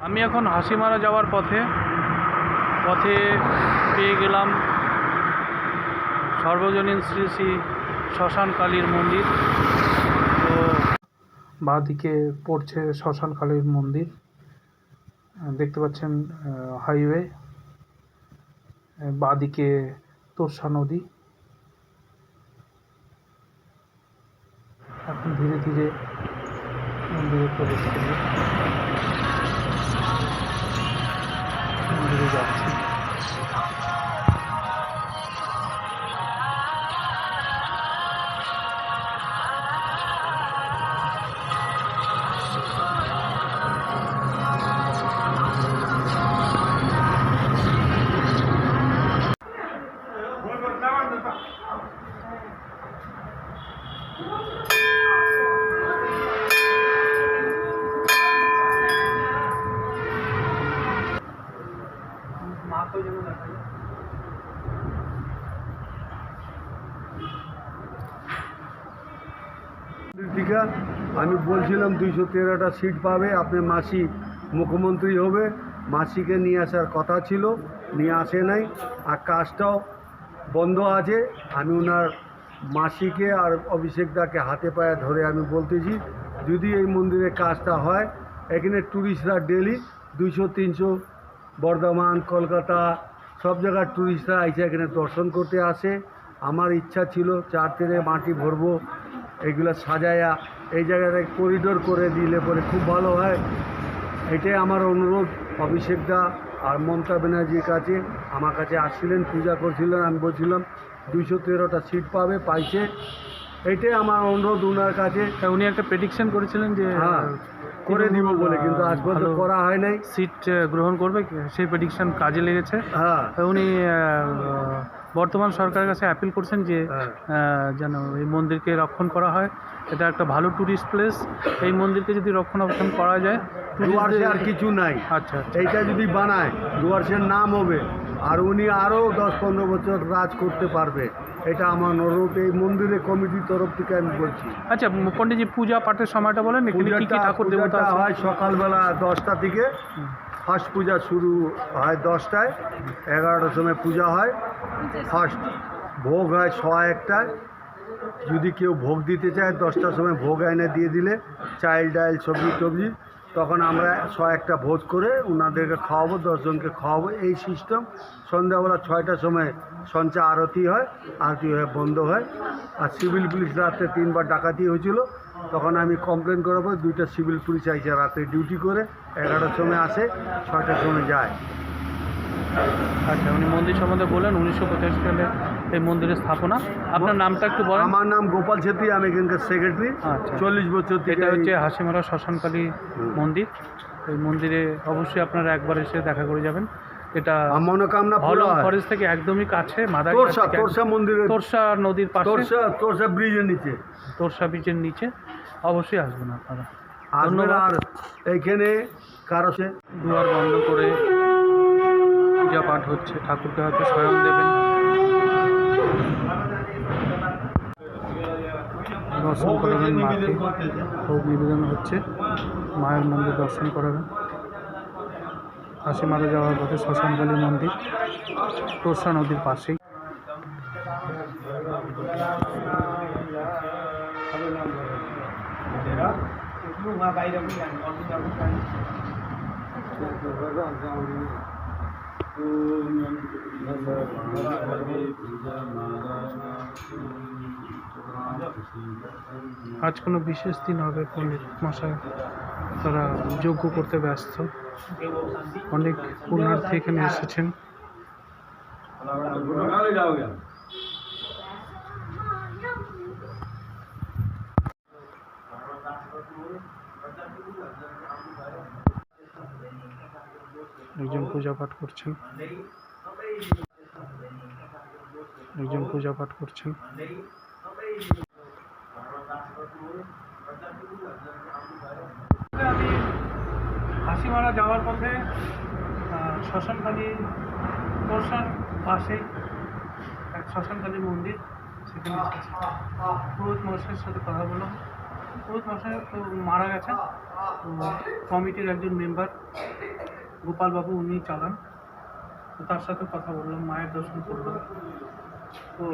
আমি এখন হাসিমারা যাওয়ার পথে পেয়ে গেলাম সর্বজনীন শ্রী শ্রী শ্মশান কালীর মন্দির। তো বাঁদিকে পড়ছে শ্মশান কালীর মন্দির, দেখতে পাচ্ছেন হাইওয়ে, বাঁদিকে তোরসা নদী। এখন ধীরে ধীরে মন্দিরে প্রবেশ করব, মন্দিরে যাচ্ছি। দীঘা আমি বলছিলাম 213টা সিট পাবে, আপনার মাসি মুখ্যমন্ত্রী হবে, মাসিকে নিয়ে আসার কথা ছিল, নিয়ে আসে নাই, আর কাজটাও বন্ধ আছে। আমি ওনার মাসিকে আর অভিষেকদাকে হাতে পায়ে ধরে আমি বলতেছি, যদি এই মন্দিরে কাজটা হয়, এখানে ট্যুরিস্টরা ডেলি 200-300 বর্ধমান, কলকাতা সব জায়গার ট্যুরিস্টরা এসে এখানে দর্শন করতে আসে। আমার ইচ্ছা ছিল 4 থেকে মাটি ভরবো, এগুলো সাজায়া এই জায়গাটায় করিডোর করে দিলে পরে খুব ভালো হয়। এটাই আমার অনুরোধ অভিষেকদা আর মমতা ব্যানার্জির কাছে। আমার কাছে আসছিলেন, পূজা করছিলেন, আমি বলছিলাম 213টা সিট পাবে, পাইছে। এটাই আমার অনুরোধ ওনার কাছে। উনি একটা প্রেডিকশন করেছিলেন যে হ্যাঁ করে দিব বলে, কিন্তু আজ পর্যন্ত করা হয় নাই। সিট গ্রহণ করবে, সেই প্রেডিকশন কাজে লেগেছে। হ্যাঁ উনি বর্তমান সরকারের কাছে অ্যাপিল করছেন যে যেন এই মন্দিরকে রক্ষণ করা হয়। এটা একটা ভালো ট্যুরিস্ট প্লেস, এই মন্দিরকে যদি রক্ষণাবেক্ষণ করা যায়। ডুয়ার্সে আর কিছু নাই, আচ্ছা, এইটা যদি বানায় ডুয়ার্সের নাম হবে, আর উনি আরও 10-15 বছর রাজ করতে পারবে। এটা আমার অনুরোধ এই মন্দিরের কমিটির তরফ থেকে আমি বলছি। আচ্ছা পণ্ডিতজি, পূজা পাঠের সময়টা বলেন, এখানে কি কি ঠাকুর দেবতা আছে? হয় সকালবেলা 10টা থেকে ফার্স্ট পূজা শুরু হয়, 10টায়, 11টার সময় পূজা হয় ফার্স্ট। ভোগ হয় 1:01টায়। যদি কেউ ভোগ দিতে চায় 10টার সময় ভোগ এনে দিয়ে দিলে, চাল ডাল সবজি টবজি, তখন আমরা 101টা ভোজ করে ওনাদেরকে খাওয়াবো, 10 জনকে খাওয়াবো, এই সিস্টেম। সন্ধ্যাবেলা 6টার সময় সঞ্চা আরতি হয়, আরতি হয়ে বন্ধ হয়। আর সিভিল পুলিশ রাতে 3বার ডাকাতি হয়েছিল, তখন আমি কমপ্লেন করার পর 2টা সিভিল পুলিশ আইসে রাতে ডিউটি করে, 11টার সময় আসে, 6টার সময় যায়। আচ্ছা, উনি মন্দির সম্বন্ধে বলেন 1985 সালে এই মন্দিরের স্থাপনা। আপনার নামটা একটু বলেন। আমার নাম গোপাল ছেত্রী, আমি এখানকার সেক্রেটারি। আচ্ছা, 40 বছর থেকে। এটা হচ্ছে হাসিমারা শ্মশানকালী মন্দির। এই মন্দিরে অবশ্যই আপনারা একবার এসে দেখা করে যাবেন। এটা মনোকামনা ফরেস্ট থেকে একদমই কাছে, তোরসা মন্দিরের, তোরসা নদীর পাশে, তোরসা ব্রিজের নিচে, তোরসা ব্রিজের নিচে। অবশ্যই আসবেন আপনারা। আসবেন। আর এইখানে কারো সে দুয়ার বন্ধ করে পূজা পাঠ হচ্ছে, ঠাকুরকে হয়তো স্বয়ং দেবেন। দর্শন করাবেন মাকে, ভোগ নিবেদন হচ্ছে, মায়ের মন্দির দর্শন করাবেন। হাসিমারা যাওয়ার পথে শ্মশানকালী মন্দির, তোরসা নদীর পাশেই। আজ কোনো বিশেষ দিন হবে, পণ্ডিত মশাই তারা যজ্ঞ করতে ব্যস্ত। অনেক পুণ্যার্থী এখানে এসেছেন। একজন পূজা পাঠ করছেন, একজন পূজা পাঠ করছেন। আমি হাসিমারা যাওয়ার পথে শ্মশানকালী, তোরসার পাশেই এক শ্মশানকালী মন্দির, সেখানে এসেছি। পুরোহিত মশাইয়ের সাথে কথা বললাম। পুরোহিত মশাই তো মারা গেছেন, তো কমিটির একজন মেম্বার গোপালবাবু উনি চালান। তো তার সাথে কথা বললাম, মায়ের দর্শন করলাম। তো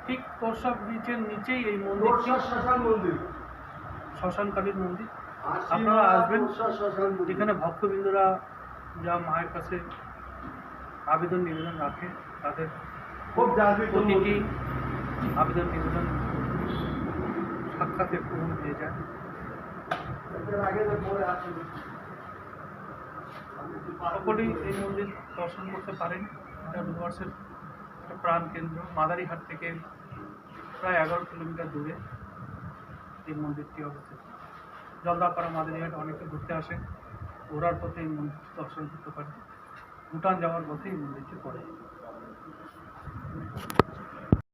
ঠিক তোরসা ব্রিজের নিচেই এই মন্দিরটি, শ্মশানকালীর মন্দির। আপনারা আসবেন, যেখানে ভক্তবৃন্দরা যা মায়ের কাছে আবেদন নিবেদন রাখে, তাদের খুব জাগ্রত প্রতিটি আবেদন নিবেদন সাক্ষাতে পূরণ হয়ে যায়। সকলেই এই মন্দির দর্শন করতে পারেন। এটা ডুয়ার্সের একটা প্রাণ কেন্দ্র। মাদারিহাট থেকে প্রায় 11 কিলোমিটার দূরে এই মন্দিরটি অবস্থিত। জলদাপাড়া মাদারিহাট অনেকে ঘুরতে আসে, ঘোরার পথে এই মন্দির দর্শন করতে পারে। ভুটান যাওয়ার পথে এই মন্দিরটি পড়ে।